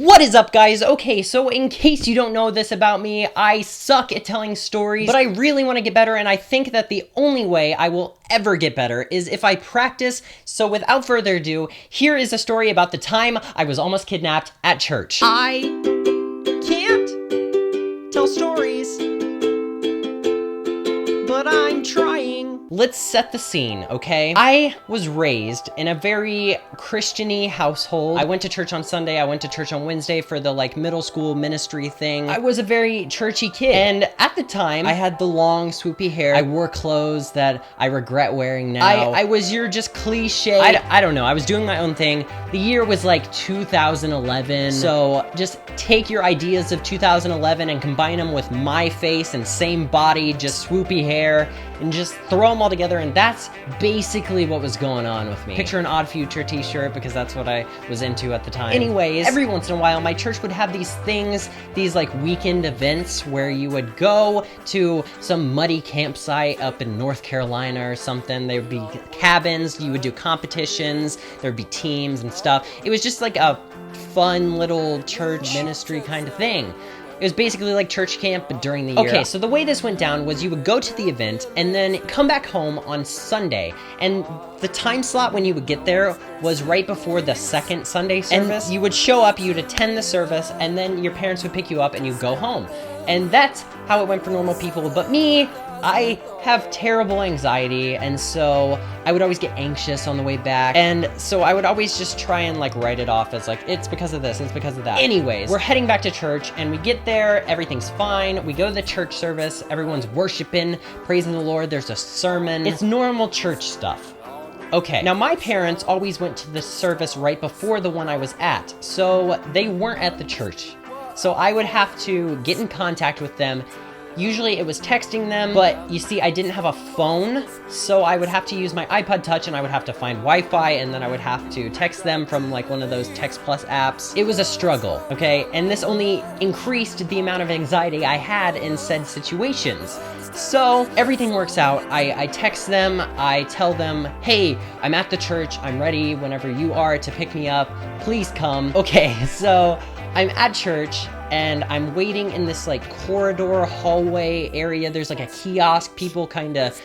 What is up, guys? Okay, so in case you don't know this about me, I suck at telling stories, but I really want to get better, and I think that the only way I will ever get better is if I practice. So without further ado, here is a story about the time I was almost kidnapped at church. I can't tell stories, but I'm trying. Let's set the scene, okay? I was raised in a very Christian-y household. I went to church on Sunday, I went to church on Wednesday for the middle school ministry thing. I was a very churchy kid. And at the time, I had the long swoopy hair. I wore clothes that I regret wearing now. I was your just cliche. I don't know, I was doing my own thing. The year was 2011. So just take your ideas of 2011 and combine them with my face and same body, just swoopy hair, and just throw them all together, and that's basically what was going on with me. Picture an Odd Future t-shirt, because that's what I was into at the time. Anyways, every once in a while, my church would have these things, these weekend events where you would go to some muddy campsite up in North Carolina or something. There would be cabins, you would do competitions, there would be teams and stuff. It was just a fun little church ministry kind of thing. It was basically like church camp, but during the year. Okay, so the way this went down was you would go to the event and then come back home on Sunday. And the time slot when you would get there was right before the second Sunday service. And you would show up, you'd attend the service, and then your parents would pick you up and you'd go home. And that's how it went for normal people. But me, I have terrible anxiety, and so I would always get anxious on the way back, and so I would always just try and write it off as it's because of this, it's because of that. Anyways, we're heading back to church, and we get there, everything's fine, we go to the church service, everyone's worshiping, praising the Lord, there's a sermon, it's normal church stuff. Okay, now my parents always went to the service right before the one I was at, so they weren't at the church. So I would have to get in contact with them. Usually it was texting them, but you see, I didn't have a phone, so I would have to use my iPod Touch, and I would have to find Wi-Fi, and then I would have to text them from one of those Text Plus apps. It was a struggle, okay? And this only increased the amount of anxiety I had in said situations. So everything works out. I text them, I tell them, hey, I'm at the church, I'm ready whenever you are to pick me up, please come. Okay, so I'm at church, and I'm waiting in this corridor hallway area. There's a kiosk. People kind of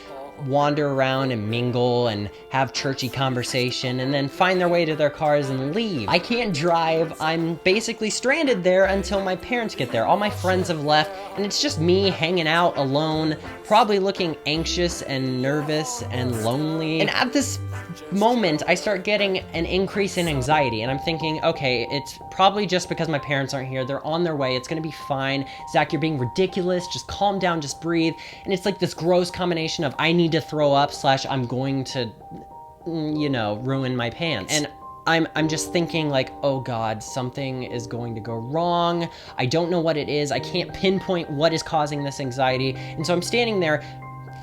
wander around and mingle and have churchy conversation and then find their way to their cars and leave. I can't drive. I'm basically stranded there until my parents get there. All my friends have left, and it's just me hanging out alone, probably looking anxious and nervous and lonely. And at this moment, I start getting an increase in anxiety, and I'm thinking, okay, it's probably just because my parents aren't here. They're on their way. It's gonna be fine. Zach, you're being ridiculous. Just calm down, just breathe. And it's this gross combination of I need to throw up / I'm going to, ruin my pants. And I'm just thinking oh God, something is going to go wrong. I don't know what it is. I can't pinpoint what is causing this anxiety. And so I'm standing there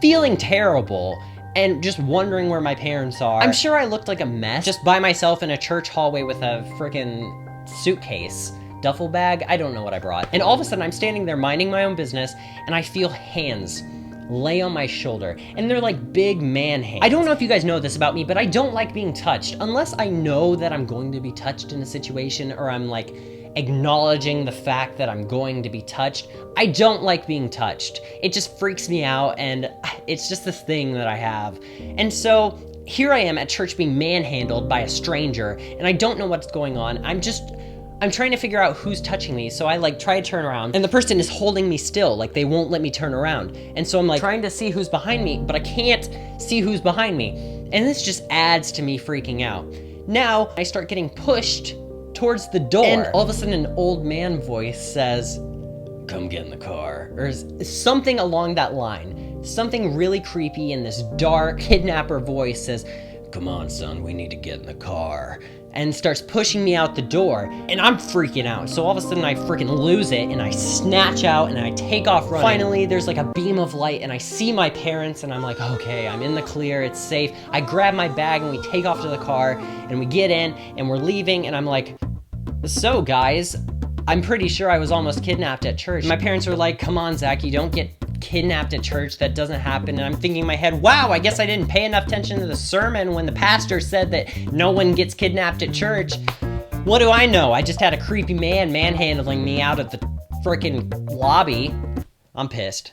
feeling terrible and just wondering where my parents are. I'm sure I looked like a mess, just by myself in a church hallway with a freaking suitcase, duffel bag. I don't know what I brought. And all of a sudden I'm standing there minding my own business, and I feel hands lay on my shoulder, and they're big man hands. I don't know if you guys know this about me, but I don't like being touched unless I know that I'm going to be touched in a situation, or I'm acknowledging the fact that I'm going to be touched. I don't like being touched. It just freaks me out, and it's just this thing that I have. And so here I am at church being manhandled by a stranger, and I don't know what's going on. I'm trying to figure out who's touching me, so I try to turn around, and the person is holding me still, they won't let me turn around. And so I'm trying to see who's behind me, but I can't see who's behind me. And this just adds to me freaking out. Now, I start getting pushed towards the door, and all of a sudden an old man voice says, "Come get in the car," or something along that line. Something really creepy in this dark kidnapper voice says, "Come on, son, we need to get in the car," and starts pushing me out the door, and I'm freaking out. So all of a sudden I freaking lose it, and I snatch out, and I take off running. Finally, there's a beam of light, and I see my parents, and I'm okay, I'm in the clear, it's safe. I grab my bag, and we take off to the car, and we get in, and we're leaving, and I'm so guys, I'm pretty sure I was almost kidnapped at church. My parents were come on, Zach, you don't get kidnapped at church, that doesn't happen. And I'm thinking in my head, wow, I guess I didn't pay enough attention to the sermon when the pastor said that no one gets kidnapped at church. What do I know? I just had a creepy man manhandling me out of the frickin' lobby. I'm pissed.